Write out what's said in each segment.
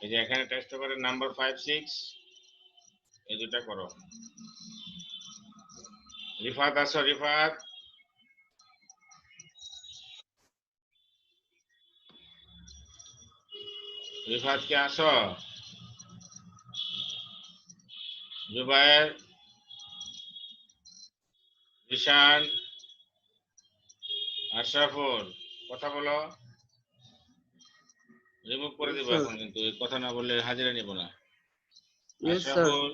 এই যে এখানে টেস্ট পেপারের নাম্বার 5 6 এই দুটা করো। রিফাত আসো, রিফাত। রিফাত কে আসো। জুবায়ের, ঈশান, আশরাফুল, কথা বলো। রিমুভ করে দিব এখন, কিন্তু এই কথা না বললে হাজিরা নিব না। আশরাফুল,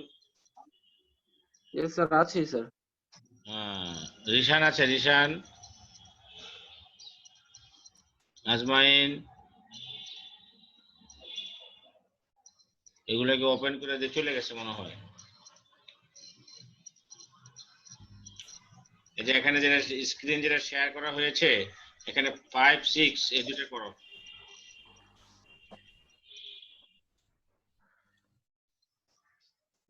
यस सर আছি স্যার। রিশান আছে, রিশান, আজমাইন, এগুলোকে ওপেন করে দিয়ে চলে গেছে মনে হয়। এই যে এখানে যেটা স্ক্রিন যেটা শেয়ার করা হয়েছে, এখানে 5 6 এই দুটো করো।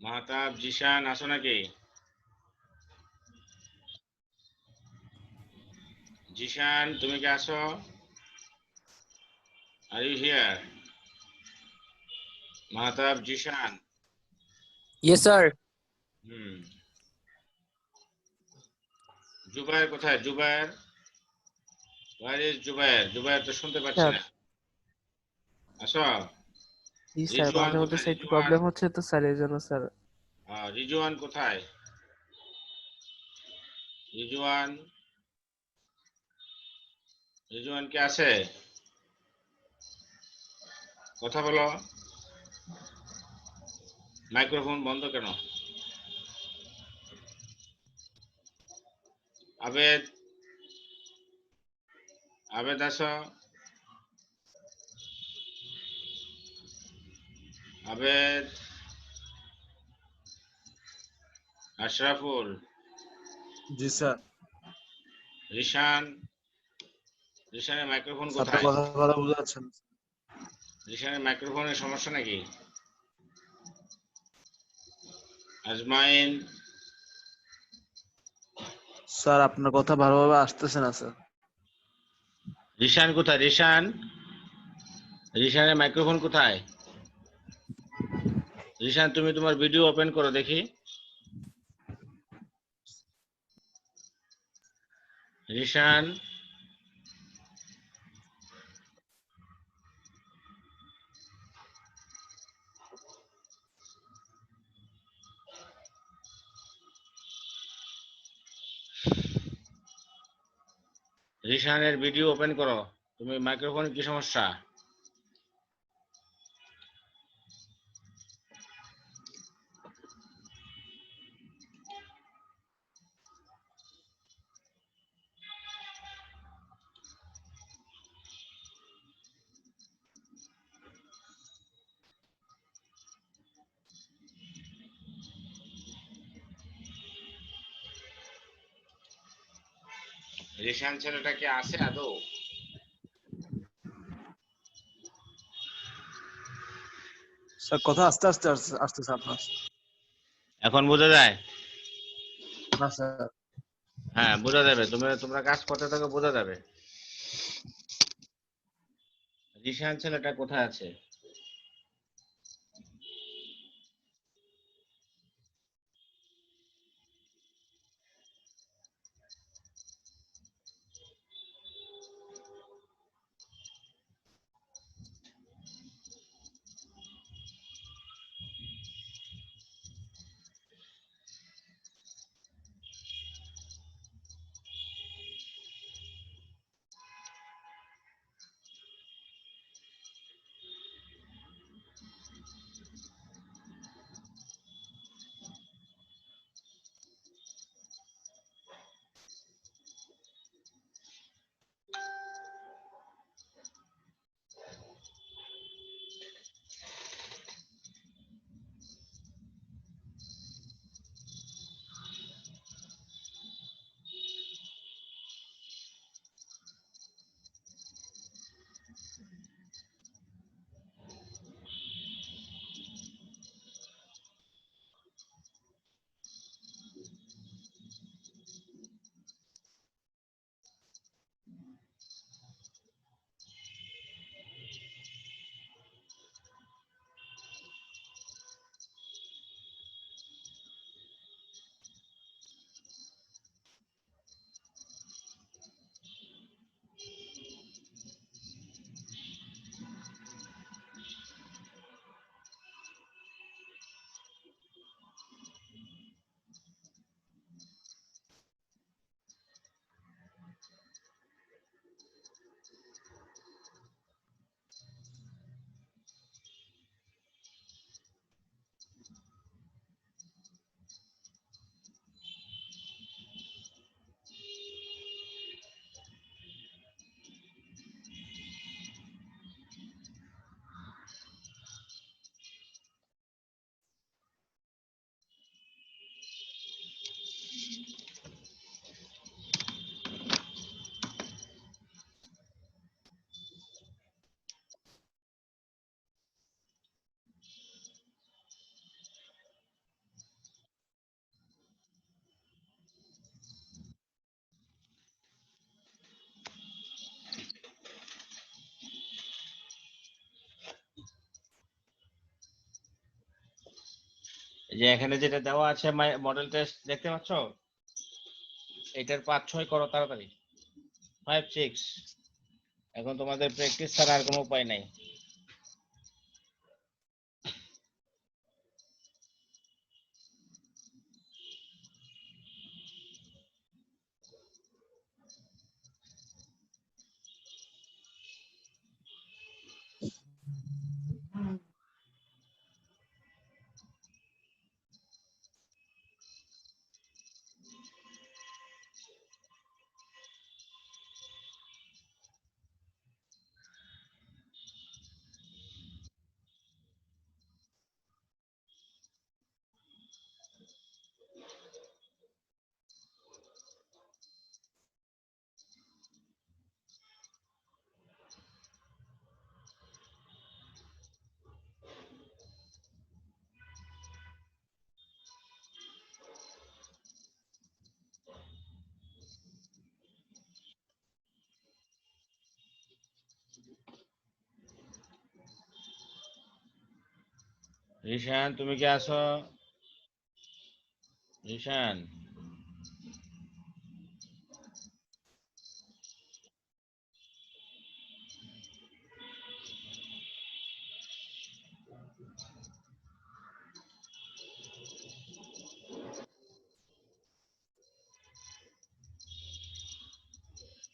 মাহতাব, জিশান আসো নাকি? জিশান তুমি কি আসো? Are you here? Mahtab, Zeeshan. Yes, sir. Zubair কোথায়? Zubair, where is Zubair? জুবায়ের তো শুনতে পাচ্ছি স্যার না। আসো। জি স্যার, রিজওয়ান মাঝে মধ্যে কোথায়? স্যার একটু রিজওয়ান, প্রবলেম হচ্ছে তো স্যার, এই জন্য স্যার। রিজওয়ান কোথায়? রিজওয়ান, রিজওয়ান কে আছে? কথা বলো। মাইক্রোফোন বন্ধ কেন? আবেদ, আবেদ আসো। আবেদ, আশরাফুল, জি স্যার। রিশান, রিশানের মাইক্রোফোন আপনার কোথায়? কথা ভালো বোঝা যাচ্ছে না। রিশানের মাইক্রোফোনের সমস্যা নাকি? আজমাইন, স্যার আপনার কথা ভালোভাবে আসতেছে না স্যার। রিশান কোথায়? রিশান, রিশানের মাইক্রোফোন কোথায়? রিশান তুমি তোমার ভিডিও ওপেন করো দেখি। রিশান, রিশানের ভিডিও ওপেন করো। তুমি মাইক্রোফোনে কি সমস্যা? রিশান ছেলেটা কি আছে আদৌ? স্যার কথা আস্তে আস্তে আসতেছে আপনার। এখন বোঝা যায়? না স্যার। হ্যাঁ বোঝা যাবে, তোমরা কাজ করতে থাকো, বোঝা যাবে। রিশান ছেলেটা কোথায় আছে? যে এখানে যেটা দেওয়া আছে মডেল টেস্ট দেখতে পাচ্ছ, এটার 5-6 করো তাড়াতাড়ি। 5-6 এখন তোমাদের প্র্যাকটিস ছাড়া আর কোনো উপায় নাই। রিশান তুমি কি আছো? রিশান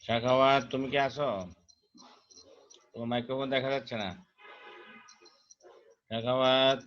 শাখাওয়াত তুমি কি আছো? তোমার মাইক্রোফোন দেখা যাচ্ছে না। Shakhawat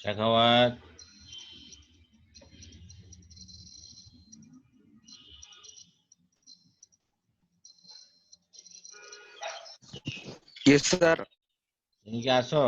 Shakhawat Yes, sir. তুমি কি আছো?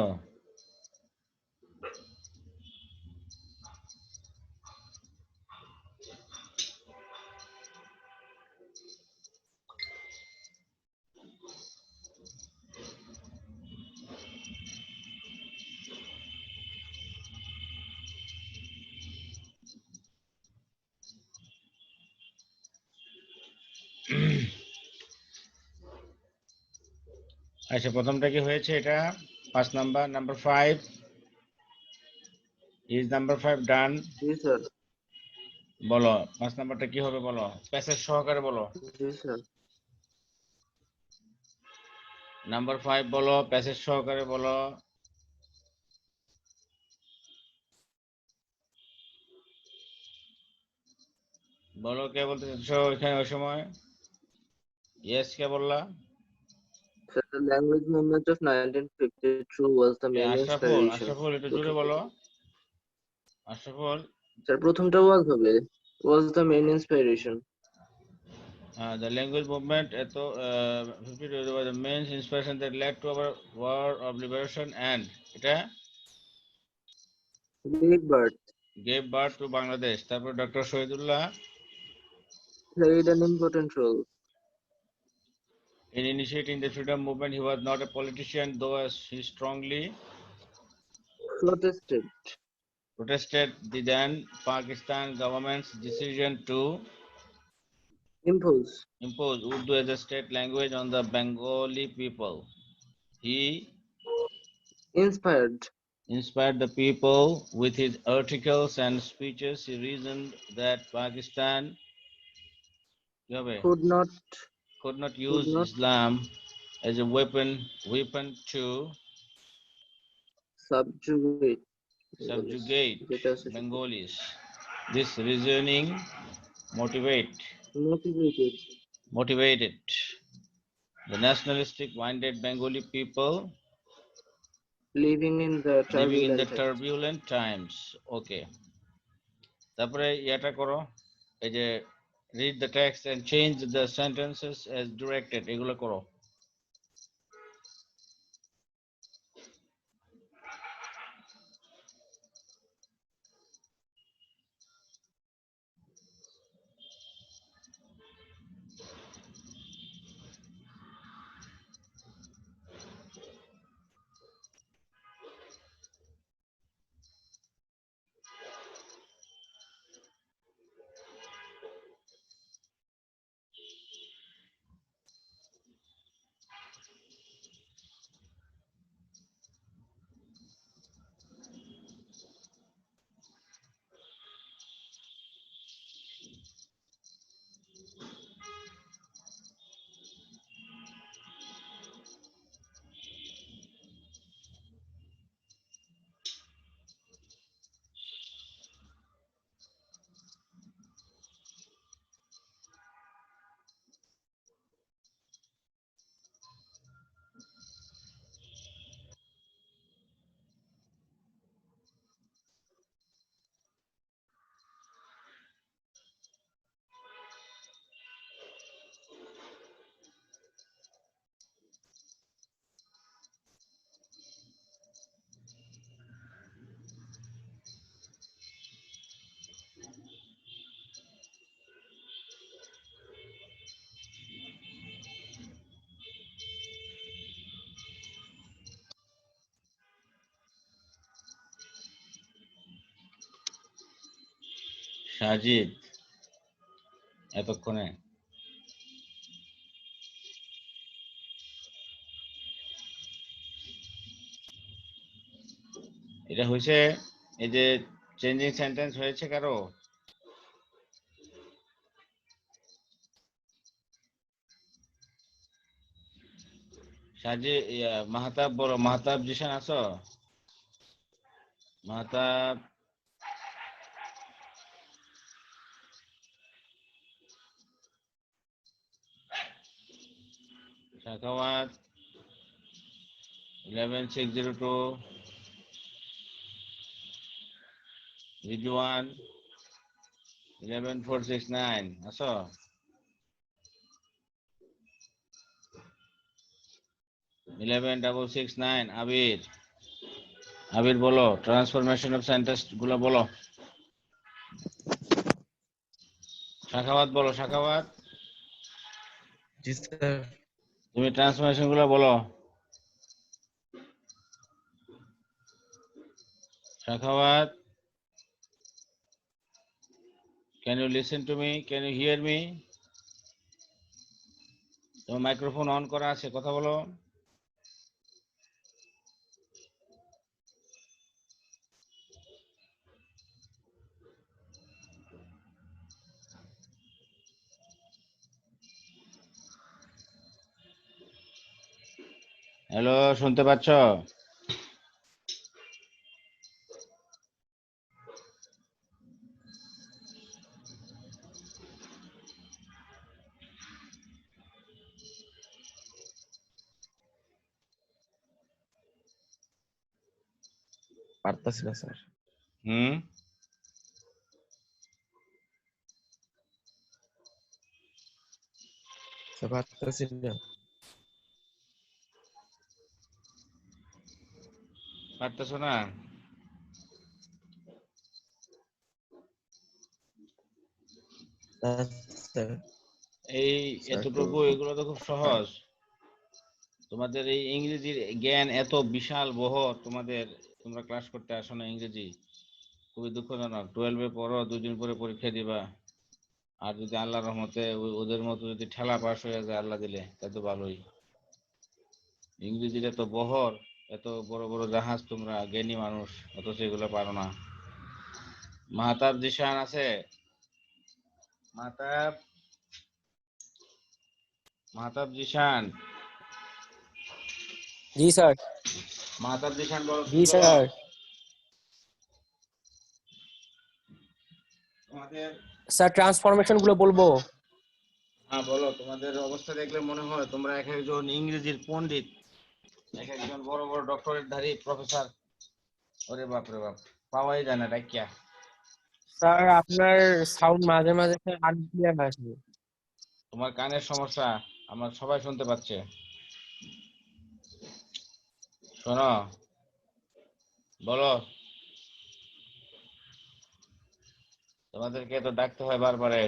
আচ্ছা প্রথমটা কি হয়েছে? এটা 5 number, number 5 is number 5 done? Yes, sir. বলো 5 নাম্বারটা কি হবে বলো, প্যাসেজ সহকারে বলো। Yes, sir. নাম্বার 5 বলো, প্যাসেজ সহকারে বলো। বলো কে বলতে চাচ্ছ এখানে ওই সময়? ইয়েস কে বললা? Sir, the language movement of 1952 was the main Ashraful, inspiration. Ashraful একটু জোরে বলো। আশরাফুল Sir, প্রথমটা was the main inspiration. the language movement at 52 was the main inspiration that led to our war of liberation and এটা Big Bird gave birth to Bangladesh. তারপর doctor Shahidullah played an important role. in initiating the freedom movement. He was not a politician, though he strongly protested the then Pakistan government's decision to Impulse impose Urdu as a state language on the Bengali people. He inspired the people with his articles and speeches. He reasoned that Pakistan could not could not Could use not Islam as a weapon to subjugate Bengalis. subjugate যেটা আছে সেটা। Bengalis. This reasoning motivated the nationalistic minded Bengali people living in the living in the turbulent times. turbulent times. Okay. তারপরে ইয়াটা করো, এই যে read the text and change the sentences as directed, এগুলো করো। সাজিদ এতক্ষণে এটা হয়েছে, এই যে চেঞ্জিং সেন্টেন্স হয়েছে কারো? সাজি মাহতাব বলো, মাহতাব জিশান আছো? মাহতাব শাখাওয়াত 11602 রিজওয়ান 11469 আছো? ইলেভেন 669 আবির, আবির বলো ট্রান্সফরমেশন অফ সেন্টেন্স গুলো বলো। শাখাওয়াত বলো, শাখাওয়াত জি স্যার। তুমি ট্রান্সফরমেশন গুলো বলো। Shakhawat, can you listen to me? Can you hear me? তোমার মাইক্রোফোন অন করা আছে, কথা বলো। হ্যালো, শুনতে পাচ্ছ? পারতাছি না স্যার। হুম, স্যার পারতাছি না। পারতেছো না? স্যার এই স্যার এতটুকু, এগুলো তো খুব সহজ। তোমাদের এই ইংরেজির জ্ঞান এত বিশাল বহর, তোমরা ক্লাস করতে আসো না ইংরেজি, খুবই দুঃখজনক। 12-এ পড়ো, 2 দিন পরে পরীক্ষা দিবা, আর যদি আল্লাহর রহমতে ওদের মতো যদি ঠেলা পাস হয়ে যায় আল্লাহ দিলে, তা তো ভালোই। ইংরেজির এত বহর, এত বড় বড় জাহাজ, তোমরা জ্ঞানী মানুষ, অথচ এগুলো পারো না। মাহতাব জিশান আছে? মাহতাব মাহতাব জিশান, জি স্যার। মাহতাব জিশান বলো, জি তুমি বলো। স্যার। তোমাদের, স্যার ট্রান্সফরমেশন গুলো বলবো? হ্যাঁ বলো। তোমাদের অবস্থা দেখলে মনে হয় তোমরা এক একজন ইংরেজির পণ্ডিত, এক একজন বড় বড় ডক্টরেটধারী প্রফেসর। ওরে বাপ রে বাপ, পাওয়াই যায় না ডাকিয়া। স্যার আপনার সাউন্ড মাঝে মাঝে আনক্লিয়ার আসে। তোমার কানের সমস্যা, আমার সবাই শুনতে পাচ্ছে। শোনো, বলো। তোমাদেরকে তো ডাকতে হয় বারবারে।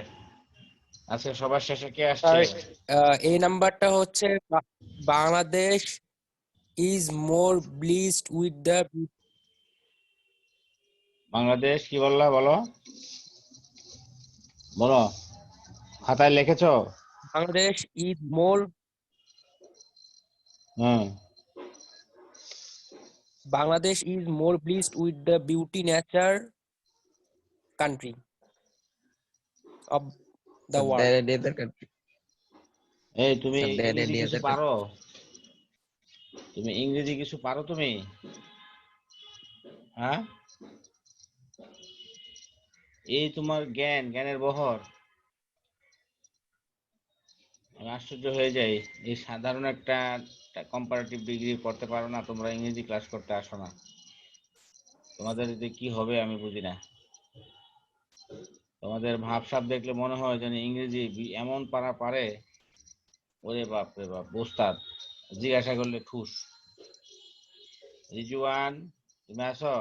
আজকে সবার শেষে কে আসছে? স্যার এই নাম্বারটা হচ্ছে Bangladesh is more blessed with the Bangladesh কি বললা, বলো বলো, খাতায় লিখেছো? Bangladesh is more hmm. Bangladesh is more blessed with the beauty nature country of the Sir, world. there any other country? এই তুমি Sir, there ইংরেজি any কিছু other country? পারো? তুমি ইংরেজি কিছু পারো তুমি? হ্যাঁ, এই তোমার জ্ঞানের বহর। আমি আশ্চর্য হয়ে যাই, এই সাধারণ একটা কম্পারেটিভ ডিগ্রি করতে পারো না, তোমরা ইংরেজি ক্লাস করতে আসো না। তোমাদের এতে কি হবে আমি বুঝি না। তোমাদের ভাবসাব দেখলে মনে হয় যেন ইংরেজি এমন পারা পারে। ওরে বাপ রে বাপ, ওস্তাদ জিজ্ঞাসা করলে ঠুস। রিজওয়ান, তুমি আসো?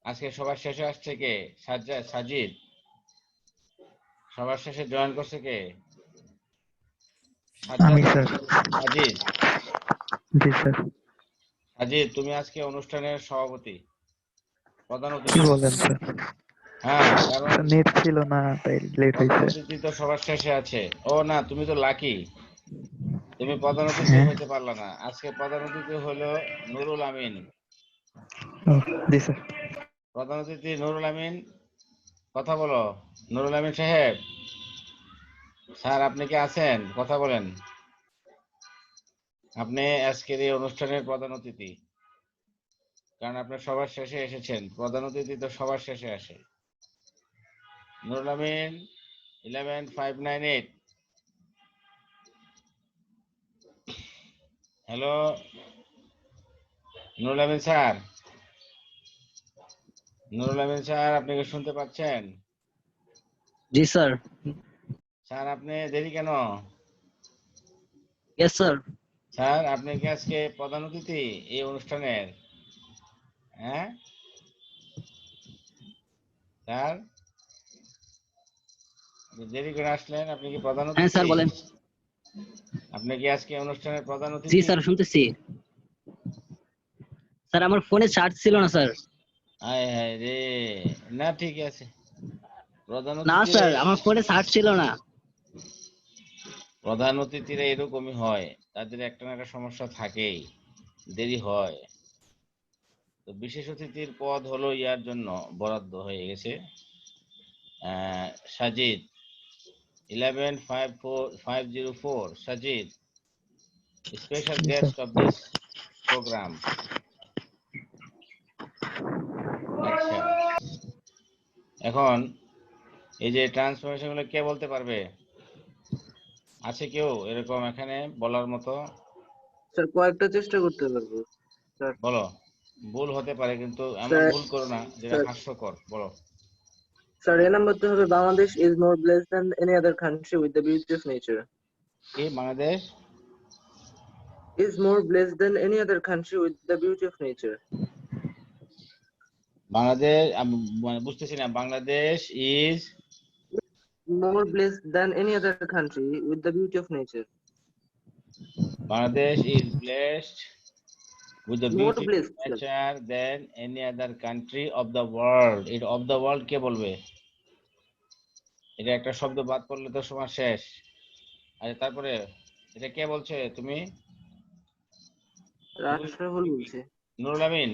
আজকে সবার শেষে আসছে কে? সাজিদ। সবার শেষে জয়েন করছে কে? আমি সাজ্জাদ, স্যার। সাজিদ। জি স্যার। সাজিদ, তুমি আজকে অনুষ্ঠানের সভাপতি, প্রধান কি অতিথি। বলেন স্যার? হ্যাঁ, কারণ নেট ছিল না তাই লেট প্রধান হয়েছে। অতিথি তো সবার শেষে আছে। ও না, তুমি তো লাকি, তুমি প্রধান অতিথি হ্যাঁ। হইতে পারলা না। আজকে প্রধান অতিথি হলো নুরুল আমিন। ও, জি স্যার। প্রধান অতিথি নুরুল আমিন, কথা বলো। নুরুল আমিন সাহেব, স্যার আপনি কি আছেন? কথা বলেন। আপনি আজকের এই অনুষ্ঠানের প্রধান অতিথি, কারণ আপনি সবার শেষে এসেছেন। প্রধান অতিথি তো সবার শেষে আসে। Nurul Amin 11598। Hello Nurul Amin sir, Nurul Amin sir আপনি কি শুনতে পাচ্ছেন? জি স্যার। স্যার আপনি দেরি কেন? Yes sir. স্যার আপনি কি আজকে প্রধান অতিথি এই অনুষ্ঠানের? হ্যাঁ স্যার, আপনি দেরি করে আসলেন, আপনি কি প্রধান হ্যাঁ অতিথি? স্যার বলেন। আপনি কি আজকে অনুষ্ঠানের প্রধান জি অতিথি? স্যার শুনতেছি। স্যার আমার ফোনে চার্জ ছিল না স্যার। হায় হায় রে, না ঠিক আছে। প্রধান না অতিথিরা স্যার আমার ফোনে চার্জ ছিল না। প্রধান অতিথিরা এরকমই হয়, তাদের একটা না একটা সমস্যা থাকেই, দেরি হয়। তো বিশেষ অতিথির পদ হলো ইয়ার জন্য বরাদ্দ হয়ে গেছে। সাজিদ 1154504, সাজিদ স্পেশাল জি sir. Guest of this program. আচ্ছা, এখন এই যে ট্রান্সফরমেশন গুলো কে বলতে পারবে? আছে কেউ এরকম এখানে বলার মতো? স্যার কয়েকটা চেষ্টা করতে পারবো স্যার। বলো। ভুল হতে পারে কিন্তু এমন স্যার ভুল করো না যেটা স্যার হাস্যকর। বলো। স্যার এ নাম্বারটা হবে Bangladesh is more blessed than any other country with the beauty of nature. কি Bangladesh Is more blessed than any other country with the beauty of nature. Bangladesh মানে বুঝতেছি না। Bangladesh is More blessed than any other country with the beauty of nature. Bangladesh is blessed with the More beauty of blessed, sir. nature than any other country of the world. এটা of the world কে বলবে? এটা একটা শব্দ বাদ পড়লে তো সমাজ শেষ। আচ্ছা তারপরে এটা কে বলছে? তুমি আশরাফুল বলছে। নুরুল আমিন,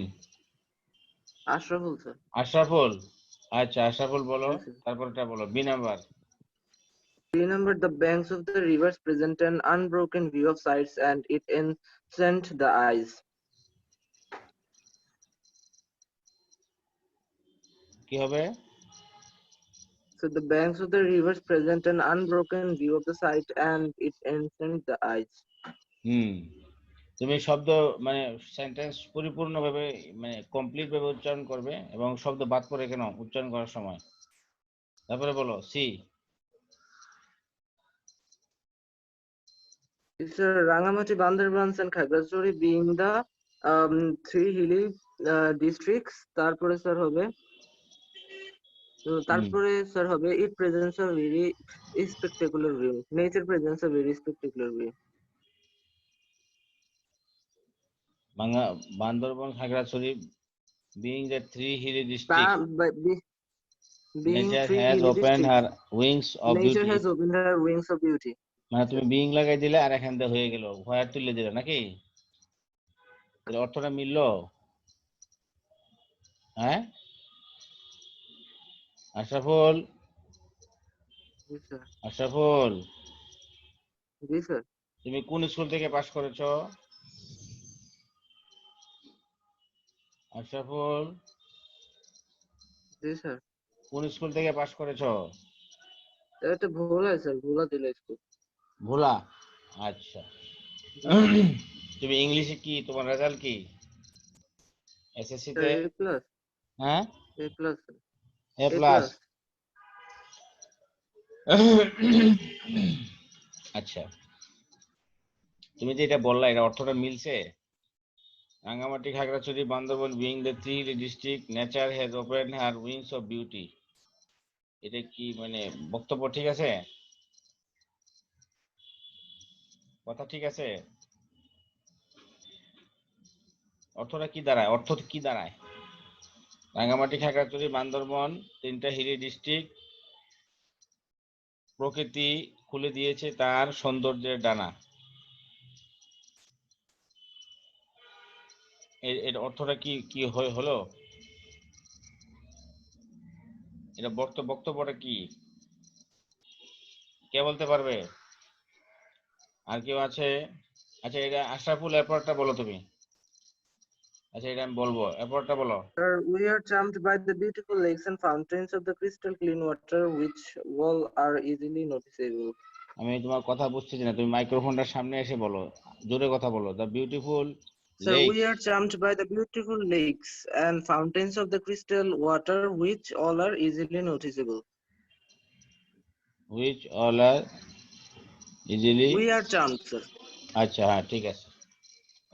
আশরাফুল স্যার। আশরাফুল। আচ্ছা আশরাফুল বলো, জি স্যার। তারপরটা বলো। B number. 3 number, the banks of the rivers present an unbroken view of sights and it enchant the eyes. কি হবে? So the banks of the rivers present an unbroken view of the sight and it enchant the eyes. তুমি শব্দ মানে sentence পরিপূর্ণভাবে মানে complete ভাবে উচ্চারণ করবে এবং শব্দ বাদ পড়ে কেন উচ্চারণ করার সময়। তারপরে বলো C. Sir, Rangamati, Bandarbans and Khagrachari being the 3 hilly districts, তারপরে স্যার হবে it presents a very spectacular view. Nature presents a very spectacular view. Bandarban Khagrachari being the 3 hilly districts, Being nature 3 has hilly opened districts, her wings of nature beauty. has opened her wings of beauty. মানে তুমি being লাগাই দিলে আর এখান দিয়ে হয়ে গেল, ভয়ার তুলে দিলে নাকি? এর অর্থটা মিললো? হ্যাঁ Ashraful, Yes, sir. Ashraful Yes, sir. তুমি কোন স্কুল থেকে পাস করেছো? Ashraful Yes, sir. কোন স্কুল থেকে পাস করেছো? এটা ভুল আছে স্যার, ভুলা দিলে স্কুল। ভোলা, আচ্ছা। তুমি ইংলিশে কি তোমার রেজাল্ট কি এসএসসি তে? A plus, হ্যাঁ A plus, sir. A plus. আচ্ছা, তুমি যে এটা বললা এটা অর্থটা মিলছে? Rangamati Khagrachari Bandarban being the 3 hilly district, nature has open her wings of beauty, এটা কি মানে বক্তব্য ঠিক আছে? কথা ঠিক আছে? অর্থটা কি দাঁড়ায়? অর্থ কি দাঁড়ায়? রাঙ্গামাটি খাগড়াছড়ি বান্দরবান 3টা হিলি ডিস্ট্রিক্ট প্রকৃতি খুলে দিয়েছে তার সৌন্দর্যের ডানা। এর অর্থটা কি কি হলো? এটা বক্তব্যটা কি কে বলতে পারবে? আর কেউ আছে? আচ্ছা, এটা আশরাফুল, এরপরটা বলো তুমি। আচ্ছা, এটা আমি বলবো, এরপরটা বলো। Sir, we are charmed by the beautiful lakes and fountains of the crystal clean water which all are easily noticeable. আমি তোমার কথা বুঝতেছি না, তুমি মাইক্রোফোনটার সামনে এসে বলো, জোরে কথা বলো। The beautiful Sir, we lakes are charmed by the beautiful lakes and fountains of the crystal water which all are easily noticeable. which all are easily, We are charmed, sir. আচ্ছা হ্যাঁ ঠিক আছে,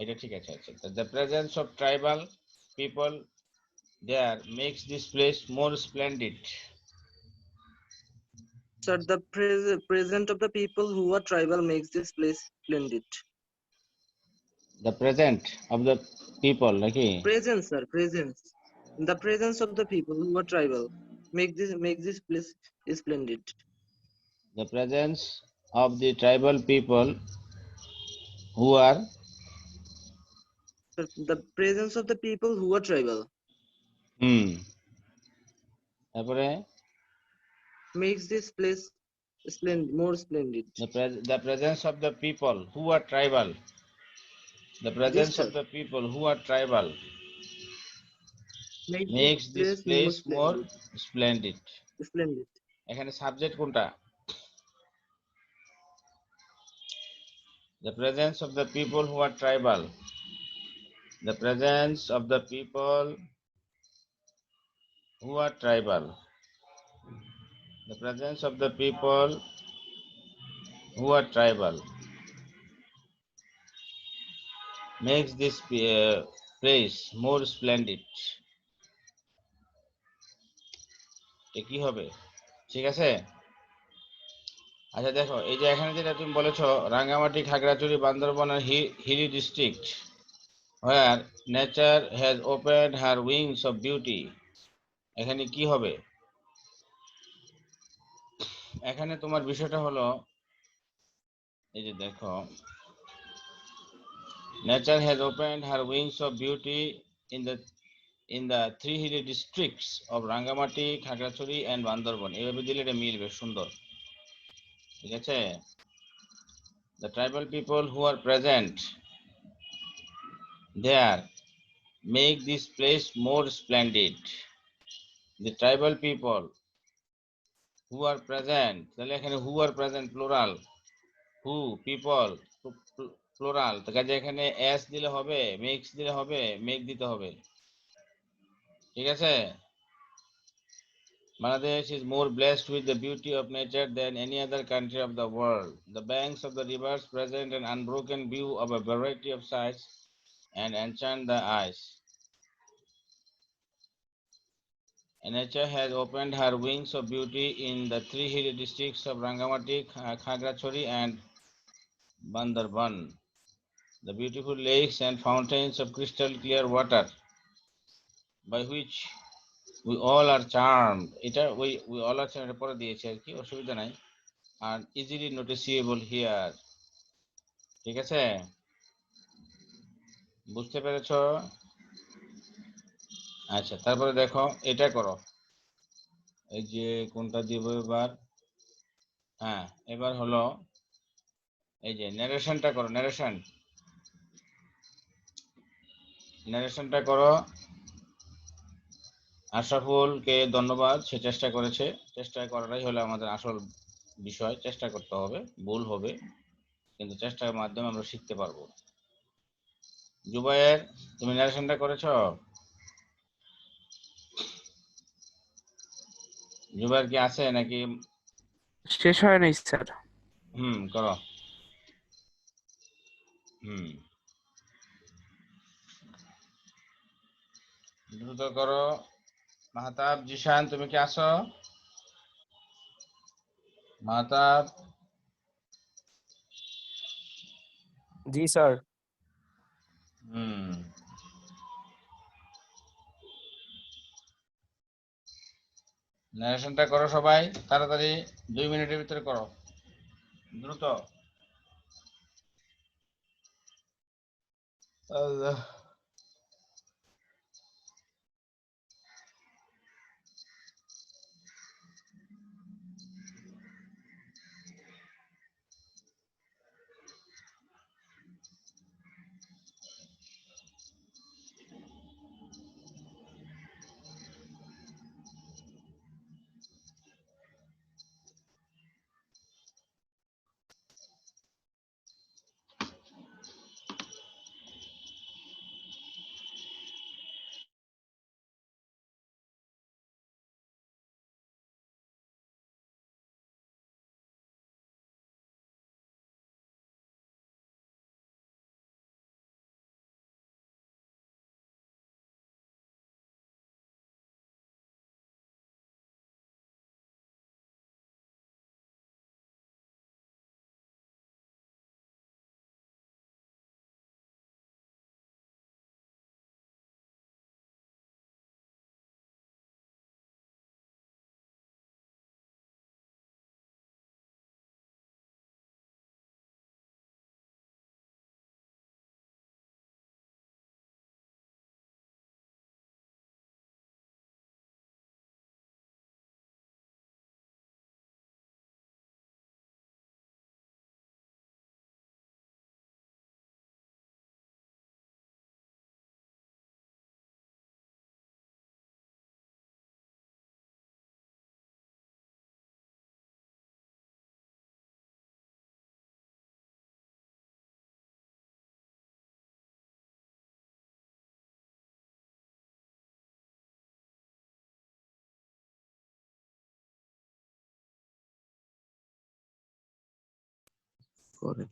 এটা ঠিক আছে। আচ্ছা, the presence of tribal people there makes this place more splendid. Sir, the present of the people who are tribal makes this place splendid. The present of the people নাকি? Presence, sir, presence. The presence of the people who are tribal make this place splendid. The presence of the tribal people who are, Sir, the presence of the people who are tribal তারপরে makes this place more splendid. the presence of the people who are tribal, the presence sir. of the people who are tribal Makes makes this place more splendid. splendid. এখানে subject কোনটা? The presence of the people who are tribal, the presence of the people who are tribal, the presence of the people who are tribal makes this place more splendid. কি হবে? ঠিক আছে। আচ্ছা দেখো, এই যে এখানে যেটা তুমি বলেছো Rangamati Khagrachari Bandarban hilly district where nature has opened her wings of beauty, এখানে কি হবে? এখানে তোমার বিষয়টা হলো এই যে দেখো, nature has opened her wings of beauty in the 3 hilly districts of Rangamati, Khagrachari and Bandarban. এইভাবে দিলে এটা মিলবে সুন্দর। ঠিক আছে? The tribal people who are present there make this place more splendid. The tribal people who are present, তাহলে এখানে who are present plural, who people plural, তো কাজে এখানে s দিলে হবে, makes দিলে হবে, make দিতে হবে, ঠিক আছে? Bangladesh is more blessed with the beauty of nature than any other country of the world. The banks of the rivers present an unbroken view of a variety of sights and enchant the eyes. And nature has opened her wings of beauty in the three hilly districts of Rangamati, Khagrachari and Bandarban. The beautiful lakes and fountains of crystal clear water by which we all are charmed. We all are charmed পরে দিয়েছি আর কি, অসুবিধা নাই। আর easily noticeable here. ঠিক আছে? বুঝতে পেরেছো? আচ্ছা, তারপরে দেখো এটা করো। এই যে কোনটা দিব এবার? হ্যাঁ, এবার হলো এই যে ন্যারেশনটা করো, ন্যারেশনটা করো। আশরাফুলকে ধন্যবাদ, সে চেষ্টা করেছে। চেষ্টা করাটাই হলো আমাদের আসল বিষয়। চেষ্টা করতে হবে, ভুল হবে, কিন্তু চেষ্টার মাধ্যমে আমরা শিখতে পারবো। জুবায়ের, তুমি ন্যারেশনটা করেছো? জুবায়ের কি আছে নাকি? শেষ হয় নাই স্যার। করো। দ্রুত করো। মাহতাব, জিশান, তুমি কি আছো? মাহতাব, জি স্যার। ন্যারেশনটা করো সবাই তাড়াতাড়ি, 2 মিনিটের ভিতরে করো, দ্রুত। আল্লাহ। করেন।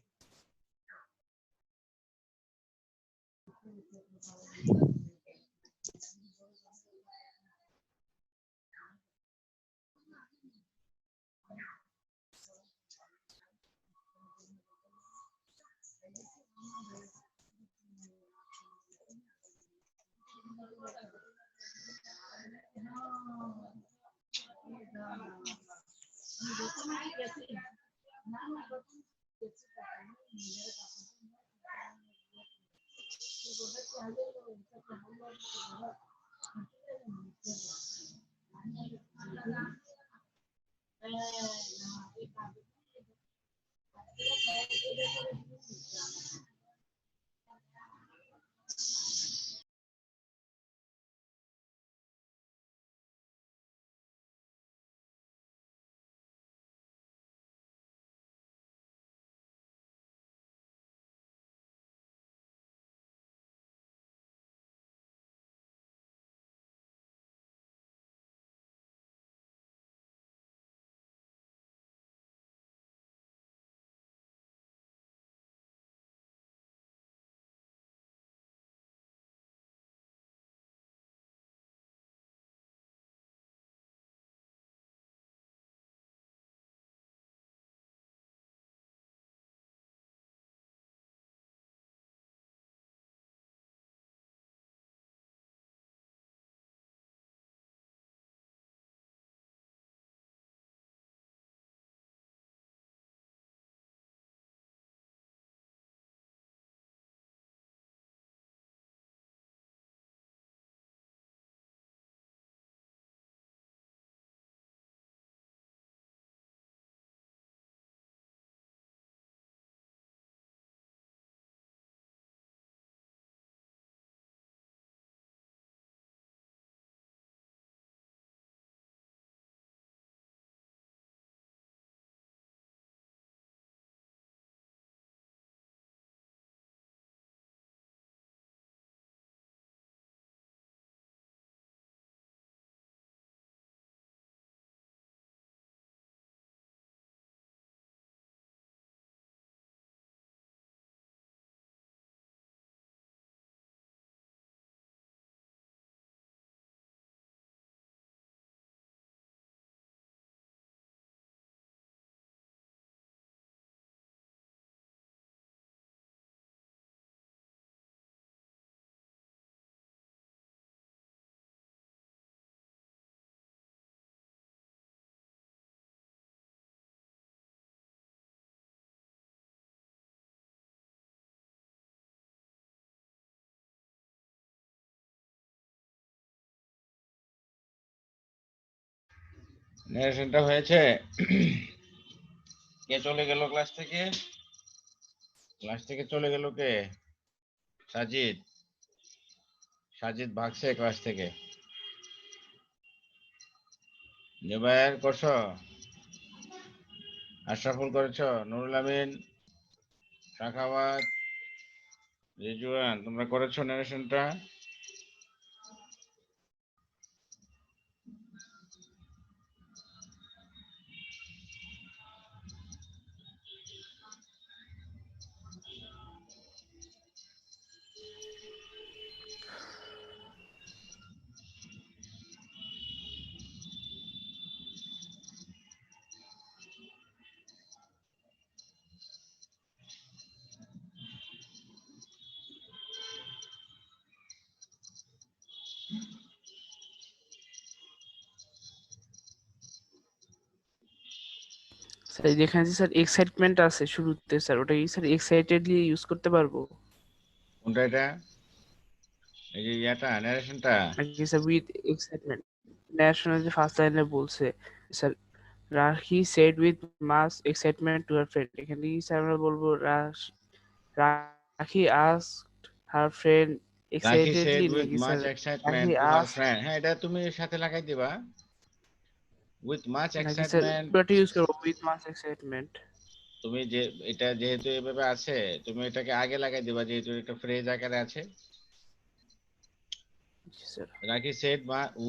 নারেশনটা হয়েছে? কে চলে গেল ক্লাস থেকে? ক্লাস থেকে চলে গেল কে? সাজিদ। সাজিদ ভাগছে ক্লাস থেকে। জুবায়ের করছো? আশরাফুল করেছো? নুরুল আমিন, শাখাওয়াত, রিজওয়ান, তোমরা করেছো নারেশনটা? স্যার যেখানে স্যার এক্সাইটমেন্ট আছে শুরুতে স্যার ওটা কি স্যার এক্সাইটেডলি ইউজ করতে পারবো কোনটা এটা? এই যে ইয়াটা নারেশনটা? নাকি স্যার উইথ এক্সাইটমেন্ট? ন্যাশনাল যে ফার্স্ট লাইনে বলছে sir Rahi said with much excitement to her friend, এখানে কি স্যার আমরা বলবো Rakhi asked her friend Rakhi excitedly said with নাকি sir much excitement Rahi to her asked friend, হ্যাঁ এটা তুমি সাথে লাগাই দিবা with much নাকি স্যার excitement। পুরোটা ইউজ করবো উইথ মাস এক্সাইটমেন্ট? তুমি যে এটা যেহেতু এভাবে আছে, তুমি এটাকে আগে লাগাই দিবা যেহেতু এটা ফ্রেজ আকারে আছে। জি স্যার। রাখি said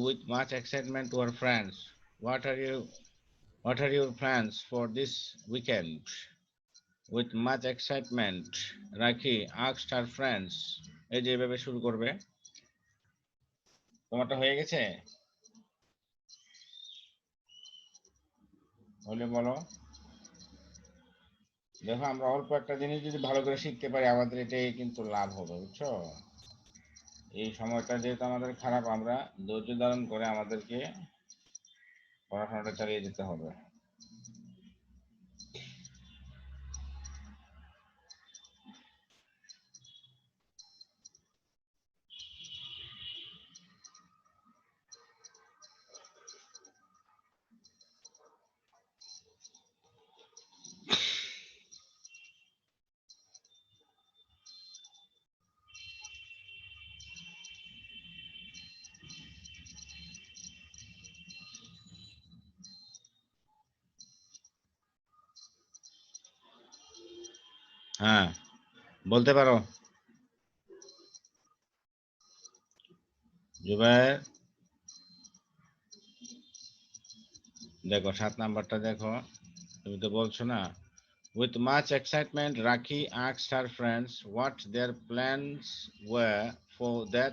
with much excitement to her friends, what are your plans for this weekend? With much excitement রাখি asked her friends, এই যে এভাবে শুরু করবে। তোমারটা হয়ে গেছে? হলে বলো। দেখো আমরা অল্প একটা জিনিস যদি ভালো করে শিখতে পারি আমাদের এটাই কিন্তু লাভ হবে, বুঝছো? এই সময়টা যেহেতু আমাদের খারাপ, আমরা ধৈর্য ধারণ করে আমাদেরকে পড়াশোনাটা চালিয়ে যেতে হবে। হ্যাঁ বলতে পারো জুবায়ের। দেখো 7 নাম্বারটা দেখো, তুমি তো বলছো না। With much excitement, Rakhi asked her friends what their plans were for that